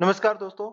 नमस्कार दोस्तों।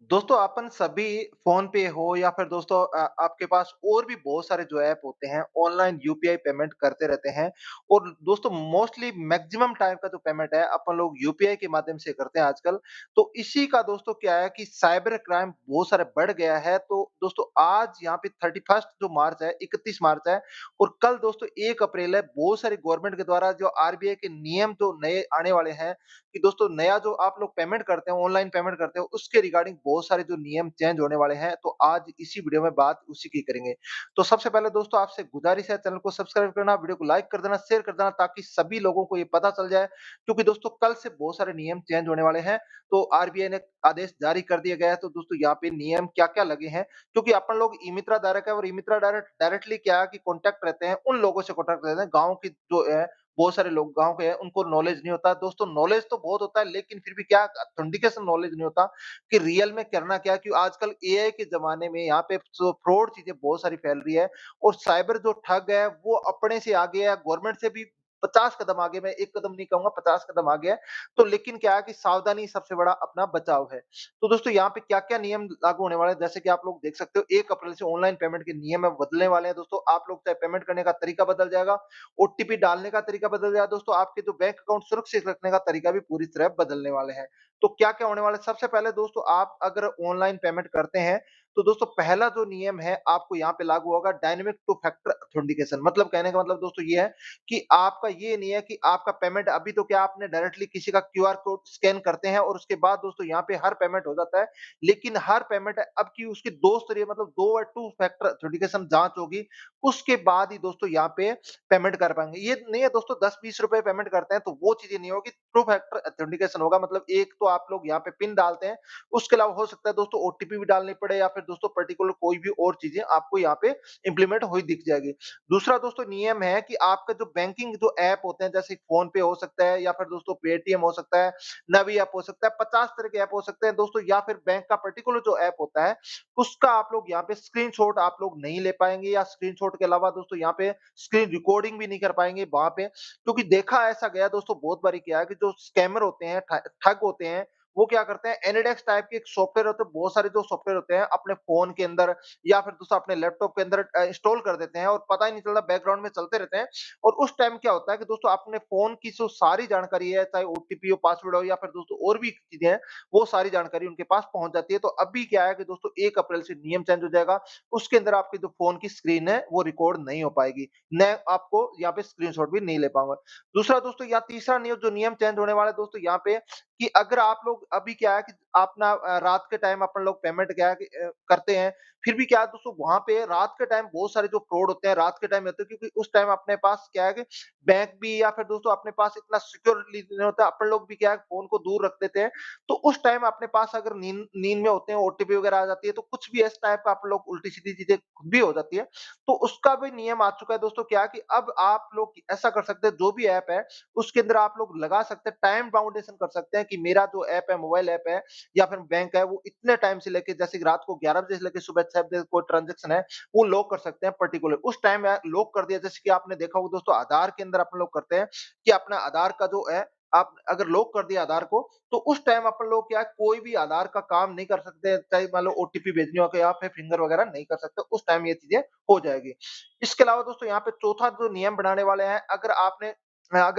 दोस्तों अपन सभी फ़ोन पे हो या फिर दोस्तों आपके पास और भी बहुत सारे जो ऐप होते हैं, ऑनलाइन यूपीआई पेमेंट करते रहते हैं और दोस्तों मोस्टली मैक्सिमम टाइम का जो पेमेंट है अपन लोग यूपीआई के माध्यम से करते हैं आजकल। तो इसी का दोस्तों क्या है कि साइबर क्राइम बहुत सारे बढ़ गया है। तो दोस्तों आज यहाँ पे 31 जो मार्च है, 31 मार्च है और कल दोस्तों 1 अप्रैल है। बहुत सारी गवर्नमेंट के द्वारा जो आरबीआई के नियम जो नए आने वाले हैं कि दोस्तों नया जो आप लोग पेमेंट करते हो, ऑनलाइन पेमेंट करते हो, उसके रिगार्डिंग बहुत सारे जो नियम चेंज होने वाले हैं, तो आज इसी वीडियो में बात उसी की करेंगे। तो सबसे पहले दोस्तों आपसे गुज़ारिश है चैनल को सब्सक्राइब करना, वीडियो को लाइक कर देना, शेयर कर देना ताकि सभी लोगों को ये पता चल जाए क्योंकि दोस्तों कल से बहुत सारे नियम चेंज होने वाले हैं। तो आरबीआई ने आदेश जारी कर दिया गया है, तो दोस्तों यहाँ पे नियम क्या-क्या लगे हैं क्योंकि अपन लोग ई-मित्रा धारक है और ई-मित्रा डायरेक्टली क्या है कि कॉन्टैक्ट रहते हैं, उन लोगों से कॉन्टैक्ट रहते हैं, गाँव की जो है बहुत सारे लोग गाँव के हैं, उनको नॉलेज नहीं होता। दोस्तों नॉलेज तो बहुत होता है, लेकिन फिर भी क्या ऑथेंटिकेशन नॉलेज नहीं होता कि रियल में करना क्या है, क्यों आजकल एआई के ज़माने में यहाँ पे जो फ्रॉड चीज़ें बहुत सारी फैल रही है और साइबर जो ठग है, वो अपने से आगे है, गवर्नमेंट से भी 50 कदम आगे, मैं 1 कदम नहीं कहूँगा, 50 कदम आगे है। तो लेकिन क्या है कि सावधानी सबसे बड़ा अपना बचाव है। तो दोस्तों यहाँ पे क्या-क्या नियम लागू होने वाले हैं, जैसे कि आप लोग देख सकते हो 1 अप्रैल से ऑनलाइन पेमेंट के नियम है बदलने वाले हैं दोस्तों। आप लोग चाहे पेमेंट करने का तरीका बदल जाएगा, ओटीपी डालने का तरीका बदल जाएगा दोस्तों, आपके जो बैंक अकाउंट सुरक्षित रखने का तरीका भी पूरी तरह बदलने वाले हैं। तो क्या-क्या होने वाला है? सबसे पहले दोस्तों आप अगर ऑनलाइन पेमेंट करते हैं, तो दोस्तों पहला जो नियम है आपको यहाँ पे लागू होगा डायनामिक टू फैक्टर ऑथेंटिकेशन। मतलब कहने का मतलब दोस्तों ये है कि आपका ये नहीं है कि आपका पेमेंट अभी तो क्या आपने डायरेक्टली किसी का क्यूआर कोड स्कैन करते हैं और उसके बाद दोस्तों यहाँ पे हर पेमेंट हो जाता है। लेकिन हर पेमेंट अब की उसकी 2 स्तरीय मतलब 2 टू फैक्टर ऑथेंटिकेशन जाँच होगी, उसके बाद ही दोस्तों यहाँ पे पेमेंट कर पाएँगे। ये नहीं है दोस्तों 10-20 रुपए पेमेंट करते हैं तो वो चीज़ें नहीं होगी, टू फैक्टर ऑथेंटिकेशन होगा। मतलब एक तो आप लोग यहाँ पे पिन डालते हैं, उसके अलावा हो सकता है दोस्तों ओटीपी भी डालनी पड़े या फिर दोस्तों पर्टिकुलर कोई भी और चीज़ें आपको यहाँ पे इम्प्लीमेंट हुई दिख जाएगी। दूसरा दोस्तों नियम है कि आपका जो बैंकिंग जो ऐप होते हैं जैसे फ़ोन पे हो सकता है या फिर दोस्तों पेटीएम हो सकता है, नवी ऐप हो सकता है, 50 तरह के ऐप हो सकते हैं दोस्तों या फिर बैंक का पर्टिकुलर जो ऐप होता है, उसका आप लोग यहाँ पे स्क्रीनशॉट आप लोग नहीं ले पाएँगे या स्क्रीनशॉट के अलावा दोस्तों यहाँ पे स्क्रीन रिकॉर्डिंग भी नहीं कर पाएँगे वहाँ पे। क्योंकि देखा ऐसा गया दोस्तों बहुत बारी क्या है कि जो स्कैमर होते हैं, ठग होते हैं, वो क्या करते हैं एनिडेक्स टाइप के एक सॉफ्टवेयर होते हैं, बहुत सारे जो सॉफ्टवेयर होते हैं अपने फ़ोन के अंदर या फिर दोस्तों अपने लैपटॉप के अंदर इंस्टॉल कर देते हैं और पता ही नहीं चलता बैकग्राउंड में चलते रहते हैं। और उस टाइम क्या होता है कि दोस्तों अपने फ़ोन की जो सारी जानकारी है, चाहे ओटीपी हो, पासवर्ड हो या फिर दोस्तों और भी चीज़ें हैं, वो सारी जानकारी उनके पास पहुँच जाती है। तो अभी क्या है कि दोस्तों 1 अप्रैल से नियम चेंज हो जाएगा, उसके अंदर आपकी जो फ़ोन की स्क्रीन है, वो रिकॉर्ड नहीं हो पाएगी। मैं आपको यहाँ पे स्क्रीनशॉट भी नहीं ले पाऊँगा। दूसरा दोस्तों यहाँ तीसरा नियम जो नियम चेंज होने वाला है दोस्तों यहाँ पे कि अगर आप लोग अभी क्या है कि आप ना रात के टाइम अपन लोग पेमेंट क्या है कि करते हैं, फिर भी क्या है दोस्तों वहाँ पे रात के टाइम बहुत सारे जो फ्रॉड होते हैं, रात के टाइम होते हैं क्योंकि उस टाइम अपने पास क्या है कि बैंक भी या फिर दोस्तों अपने पास इतना सिक्योरली नहीं होता, अपन लोग भी क्या है फ़ोन को दूर रख देते हैं। तो उस टाइम अपने पास अगर नींद नींद में होते हैं, ओटीपी वगैरह आ जाती है, तो कुछ भी इस टाइप का आप लोग उल्टी-सीधी चीज़ें खुद भी हो जाती है। तो उसका भी नियम आ चुका है दोस्तों क्या कि अब आप लोग ऐसा कर सकते हैं, जो भी ऐप है, उसके अंदर आप लोग लगा सकते हैं, टाइम बाउंडेशन कर सकते हैं कि मेरा जो ऐप है, मोबाइल ऐप है या फिर बैंक है, वो इतने टाइम से लेके जैसे कि रात को 11 बजे से लेके सुबह 6 बजे कोई ट्रांज़ैक्शन है, वो लॉक कर सकते हैं पर्टिकुलर। उस टाइम लॉक कर दिया जैसे कि आपने देखा होगा दोस्तों आधार के अंदर अपन लोग करते हैं कि अपना आधार का जो है, आप अगर लॉक कर दिया आधार को, तो उस टाइम अपन लोग क्या है, कोई भी आधार का काम नहीं कर सकते, चाहे मान लो ओटीपी भेजनी हो या फिर फिंगर वगैरह नहीं कर सकते, उस टाइम ये चीज़ें हो जाएगी। इसके अलावा दोस्तों यहाँ पे चौथा जो नियम बनाने वाले हैं, अगर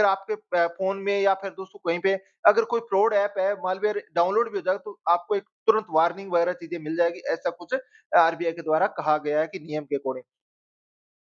आपके फ़ोन में या फिर दोस्तों कहीं पे अगर कोई फ्रॉड ऐप है, मालवेयर डाउनलोड भी हो जाए तो आपको एक तुरंत वार्निंग वगैरह चीज़ें मिल जाएगी, ऐसा कुछ आरबीआई के द्वारा कहा गया है कि नियम के अकॉर्डिंग।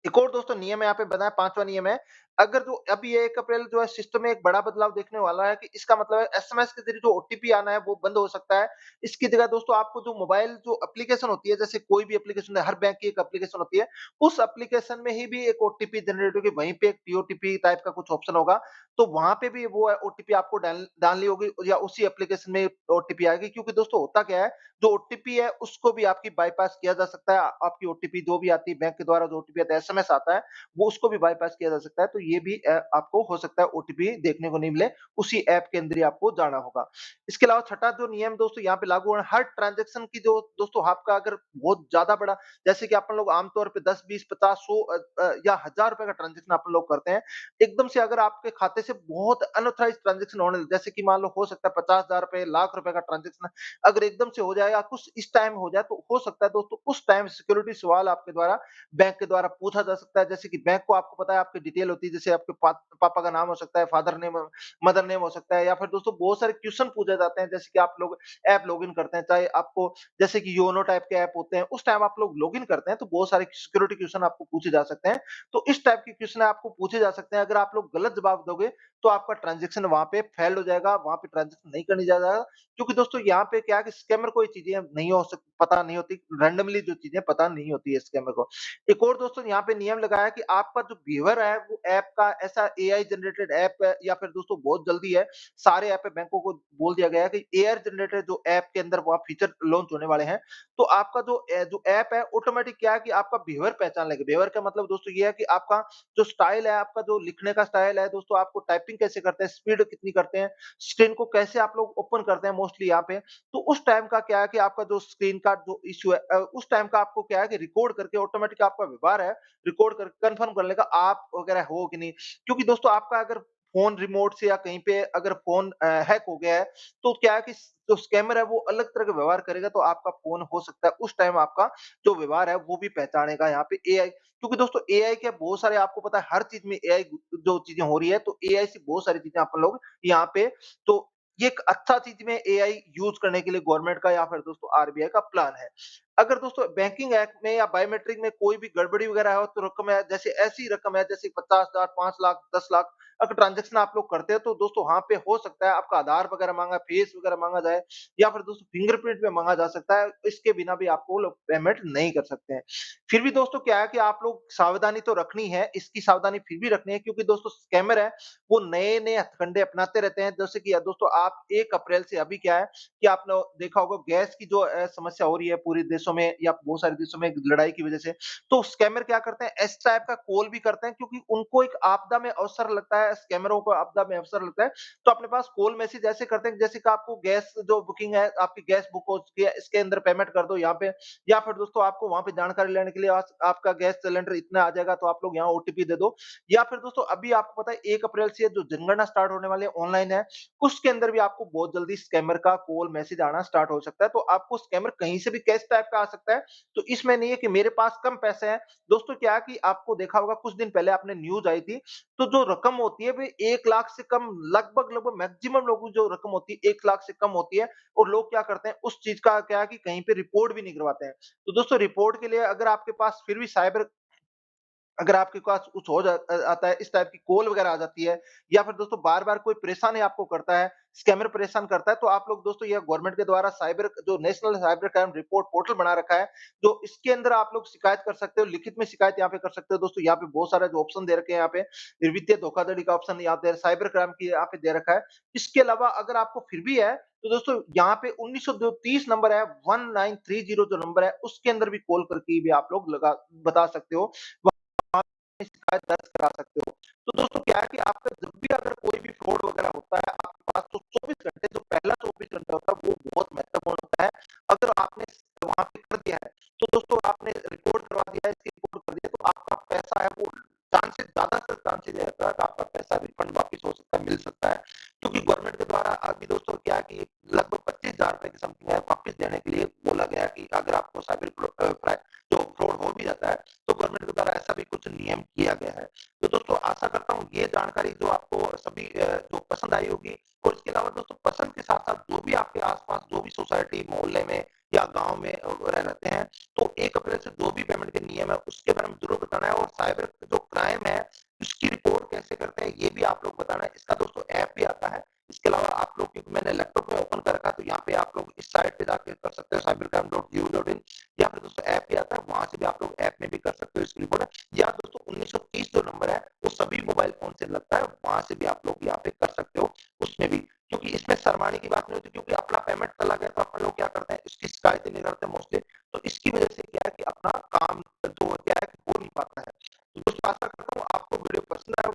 एक और दोस्तों नियम यहाँ पे बना है, 5वां नियम है, अगर जो अब ये 1 अप्रैल जो है सिस्टम में एक बड़ा बदलाव देखने वाला है कि इसका मतलब है एसएमएस के ज़रिए जो ओटीपी आना है वो बंद हो सकता है। इसकी जगह दोस्तों आपको जो मोबाइल जो एप्लीकेशन होती है, जैसे कोई भी एप्लीकेशन है, हर बैंक की एक एप्लीकेशन होती है, उस एप्लीकेशन में ही भी एक ओटीपी जनरेट होगी, वहीं पे एक टीओटीपी टाइप का कुछ ऑप्शन होगा, तो वहाँ पे भी वो ओटीपी आपको डालनी होगी या उसी एप्लीकेशन में ओटीपी आएगी क्योंकि दोस्तों होता क्या है, जो ओटीपी है उसको भी आपकी बायपास किया जा सकता है। आपकी ओटीपी जो भी आती है बैंक के द्वारा जो ओटीपी आता है, एसएमएस आता है, वो उसको भी बायपास किया जा सकता है। तो ये भी आपको हो सकता है ओटीपी देखने को नहीं मिले, उसी ऐप के अंदर ही आपको जाना होगा। इसके अलावा छठा जो नियम दोस्तों यहाँ पे लागू है, हर ट्रांज़ैक्शन की जो दोस्तों आपका अगर बहुत ज़्यादा बड़ा जैसे कि अपन लोग आमतौर पे 10, 20, 50, 100 या ₹1000 का ट्रांज़ैक्शन अपन लोग करते हैं। एकदम से अगर आपके खाते से बहुत अनऑथराइज़्ड ट्रांज़ैक्शन होने लगे, जैसे कि मान लो हो सकता है ₹50,000 लाख रुपए का ट्रांज़ैक्शन अगर एकदम से हो जाए या कुछ इस टाइम हो जाए, तो हो सकता है दोस्तों उस टाइम सिक्योरिटी सवाल आपके द्वारा बैंक के द्वारा पूछा जा सकता है। जैसे कि बैंक को आपको पता है आपकी डिटेल होती है, जैसे आपके पापा का नाम हो सकता है, फादर नेम मदर नेम हो सकता है या फिर दोस्तों बहुत सारे क्वेश्चन पूछे जाते हैं, जैसे कि आप लोग ऐप लॉगिन करते हैं, चाहे आपको जैसे कि योनो टाइप के ऐप होते हैं, उस टाइम आप लोग लॉगिन करते हैं, तो बहुत सारे सिक्योरिटी क्वेश्चन आपको पूछे जा सकते हैं। तो इस टाइप के क्वेश्चन आपको पूछे जा सकते हैं, अगर आप लोग गलत जवाब दोगे, तो आपका ट्रांज़ैक्शन वहाँ पे फेल्ड हो जाएगा, वहाँ पे ट्रांज़ैक्शन नहीं करने जा जाएगा। क्योंकि दोस्तों यहाँ पे क्या है कि स्कैमर को ये चीज़ें नहीं हो सक पता नहीं होती, रैंडमली जो चीज़ें पता नहीं होती है स्कैमर को। एक और दोस्तों यहाँ पे नियम लगाया है कि आपका जो बिहेवियर है, वो ऐप का ऐसा एआई जनरेटेड ऐप है या फिर दोस्तों बहुत जल्दी है, सारे ऐप पे बैंकों को बोल दिया गया है कि एआई जनरेटेड जो ऐप के अंदर वहाँ फीचर लॉन्च होने वाले हैं, तो आपका जो ऐप है ऑटोमैटिक क्या है कि आपका बिहेवियर पहचान लेगा। बिहेवियर का मतलब दोस्तों ये है कि आपका जो स्टाइल है, आपका जो लिखने का स्टाइल है, दोस्तों आपको टाइपिंग कैसे करते हैं, स्पीड कितनी करते हैं, स्क्रीन को कैसे आप लोग ओपन करते हैं मोस्टली यहाँ पे। तो उस टाइम का क्या है कि आपका जो स्क्रीन का जो इश्यू है उस टाइम का आपको क्या है कि रिकॉर्ड करके ऑटोमैटिक आपका व्यवहार है, रिकॉर्ड कर कन्फर्म कर लेगा आप वगैरह हो कि नहीं। क्योंकि दोस्तों आपका अगर फ़ोन रिमोट से या कहीं पे अगर फ़ोन हैक हो गया है, तो क्या है कि जो स्कैमर है वो अलग तरह का व्यवहार करेगा, तो आपका फ़ोन हो सकता है उस टाइम आपका जो व्यवहार है वो भी पहचानेगा यहाँ पे एआई। क्योंकि दोस्तों एआई के बहुत सारे आपको पता है हर चीज़ में एआई जो चीज़ें हो रही है, तो एआई से बहुत सारी चीज़ें अपन लोग यहाँ पे तो ये एक अच्छा चीज़ में एआई यूज़ करने के लिए गवर्नमेंट का या फिर दोस्तों आरबीआई का प्लान है। अगर दोस्तों बैंकिंग ऐप में या बायोमेट्रिक में कोई भी गड़बड़ी वगैरह हो तो रकम है जैसे ऐसी रकम है जैसे 50,000, 5 लाख, 10 लाख अगर ट्रांज़ैक्शन आप लोग करते हो तो दोस्तों वहाँ पे हो सकता है आपका आधार वगैरह माँगा, फेस वगैरह माँगा जाए या फिर दोस्तों फिंगरप्रिंट भी माँगा जा सकता है। इसके बिना भी आपको लोग पेमेंट नहीं कर सकते हैं। फिर भी दोस्तों क्या है कि आप लोग सावधानी तो रखनी है, इसकी सावधानी फिर भी रखनी है क्योंकि दोस्तों स्कैमर है, वो नए-नए हथकंडे अपनाते रहते हैं। जैसे कि दोस्तों आप 1 अप्रैल से अभी क्या है कि आपने देखा होगा गैस की जो समस्या हो रही है पूरे देशों में या बहुत सारे देशों में लड़ाई की वजह से, तो स्कैमर क्या करते हैं इस टाइप का कॉल भी करते हैं क्योंकि उनको एक आपदा में अवसर लगता है, स्कैमरों को आपदा में अवसर लगता है, तो अपने पास कॉल मैसेज ऐसे करते हैं जैसे कि आपको गैस जो बुकिंग है, आपकी गैस बुक हो चुकी है, इसके अंदर पेमेंट कर दो यहाँ पे या फिर दोस्तों आपको वहाँ पे जानकारी लेने के लिए आज आपका गैस सिलेंडर इतना आ जाएगा तो आप लोग यहाँ ओटीपी दे दो या फिर दोस्तों अभी आपको पता है 1 अप्रैल से जो जनगणना स्टार्ट होने वाली है ऑनलाइन है, उसके अंदर भी आपको बहुत जल्दी स्कैमर का कॉल मैसेज आना स्टार्ट हो सकता है। तो आपको स्कैमर कहीं से भी कैस टाइप का आ सकता है। तो इसमें नहीं है कि मेरे पास कम पैसे हैं। दोस्तों क्या है कि आपको देखा होगा कुछ दिन पहले आपने न्यूज़ आई थी, तो जो रकम होती है वो 1 लाख से कम लगभग मैक्सिमम लोगों की जो रकम होती है 1 लाख से कम होती है और लोग क्या करते हैं उस चीज़ का क्या है कि कहीं पे रिपोर्ट भी नहीं करवाते हैं। तो दोस्तों रिपोर्ट के लिए अगर आपके पास फिर भी साइबर अगर आपके पास कुछ हो आता है, इस टाइप की कॉल वगैरह आ जाती है या फिर दोस्तों बार-बार कोई परेशानी आपको करता है, स्कैमर परेशान करता है, तो आप लोग दोस्तों ये गवर्नमेंट के द्वारा साइबर जो national cyber crime report portal बना रखा है, जो इसके अंदर आप लोग शिकायत कर सकते हो, लिखित में शिकायत यहाँ पे कर सकते हो। दोस्तों यहाँ पे बहुत सारे जो ऑप्शन दे रखे हैं यहाँ पे, वित्तीय धोखाधड़ी का ऑप्शन यहाँ पे साइबर क्राइम की यहाँ पे दे रखा है। इसके अलावा अगर आपको फिर भी है, तो दोस्तों यहाँ पे 1930 नंबर है, 1930 जो नंबर है, उसके अंदर भी कॉल करके भी आप लोग लगा बता सकते हो। शिकायत दर्ज करा सकते हो। तो दोस्तों क्या है कि आपका जब भी अगर कोई भी फ्रॉड वगैरह होता है आपके पास तो 24 घंटे जो पहला 24 घंटा होता है वो बहुत महत्वपूर्ण होता है। अगर आपने वहाँ पे कर दिया है, तो दोस्तों आपने रिपोर्ट करवा दिया है, इसकी रिपोर्ट कर दिया तो आपका पैसा है वो चांसेस ज़्यादातर चांसेस रहता है कि आपका पैसा रिफंड वापिस हो सकता है, मिल सकता है। क्योंकि गवर्नमेंट के द्वारा अभी दोस्तों क्या है कि लगभग ₹25,000 की समथिंग है वापिस देने के लिए बोला गया है कि अगर आपको साइबर जो फ्रॉड हो भी जाता है तो गवर्नमेंट के द्वारा ऐसा भी कुछ नियम किया गया है। तो दोस्तों आशा करता हूँ ये जानकारी जो आपको सभी जो पसंद आई होगी और इसके अलावा दोस्तों पसंद के साथ-साथ जो भी आपके आस-पास जो भी सोसाइटी, मोहल्ले में या गाँव में रहते हैं, तो 1 अप्रैल से जो भी पेमेंट के नियम है उसके बारे में ज़रूर बताना है और साइबर जो क्राइम है, उसकी रिपोर्ट कैसे करते हैं ये भी आप लोग बताना है। इसका दोस्तों ऐप भी आता है। इसके अलावा आप लोग क्योंकि मैंने लैपटॉप में ओपन कर रखा है तो यहाँ पे आप लोग इस साइट पे जाके कर सकते हो cybercrime.gov.in या फिर दोस्तों ऐप भी आता है, वहाँ से भी आप लोग ऐप में भी कर सकते हो इसकी रिपोर्ट या दोस्तों 1930 जो नंबर है, वो सभी मोबाइल फ़ोन से लगता है, वहाँ से भी आप लोग यहाँ पे कर सकते हो, उसमें भी। क्योंकि इसमें शर्माने की बात नहीं होती क्योंकि अपना पेमेंट चला गया तो अपन लोग क्या करते हैं, इसकी शिकायत नहीं करते मोस्टली। तो इसकी वजह से क्या है कि अपना काम जो क्या है, हो नहीं पाता है। दोस्तों आशा करता हूँ आपको वीडियो पसंद आया